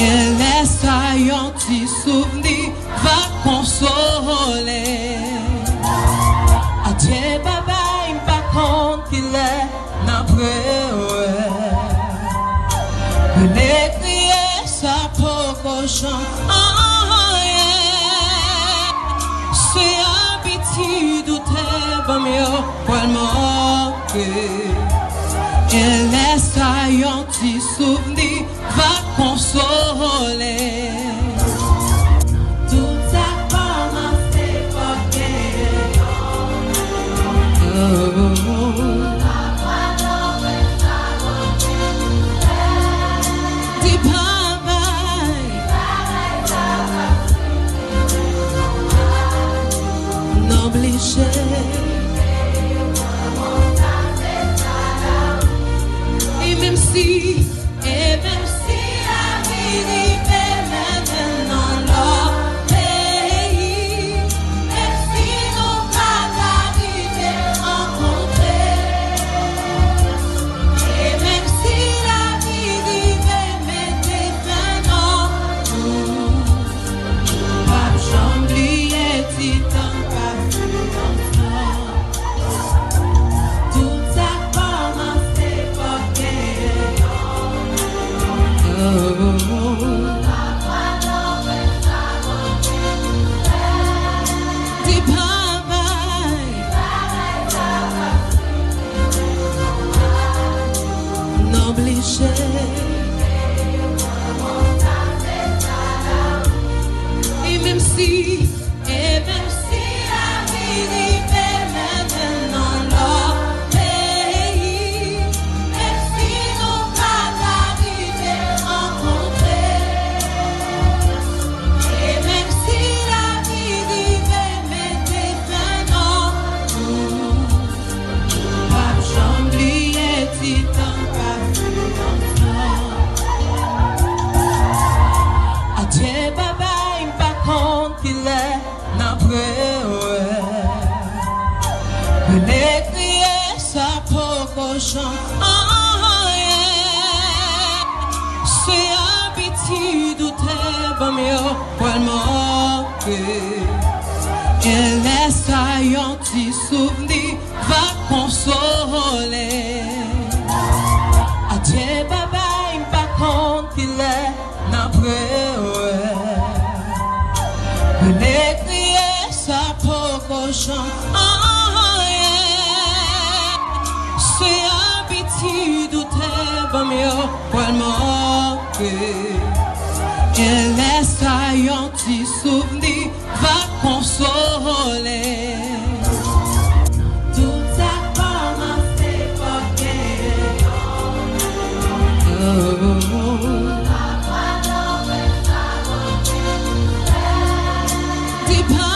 Et laisse un petit souvenir va consoler. Adieu baba, il pas compte qu'il est n'après. Les crier ça pour cochon. C'est habitude ou t'es pas mieux pour le manquer. Et laisse un petit souvenir va consoler. Tout ça commence par dis papa, n'obligé. Même si la vie vivait maintenant leur pays, même si nous pas arrivé rencontrer, et même si la vie vivait maintenant, pas j'oubliais titan pas plus longtemps. Tout ça commence par dis papa, n'obligé. Et même si la vie vivait maintenant leur pays, même si nous pas arrivé rencontrer, et même si la vie vivait maintenant, pas j'oubliais titan pas plus longtemps. Adieu baba, il pas compte qu'il est n'après. Les crier ça pour cochon. C'est habitude ou t'es pas mieux pour le manquer. Et laisse un petit souvenir va consoler. Adieu baba, il pas compte qu'il est n'après. Les crier ça pour cochon. C'est habitude ou t'es pas mieux pour le manquer. Et laisse un petit souvenir va consoler. Tout ça commence par dis pas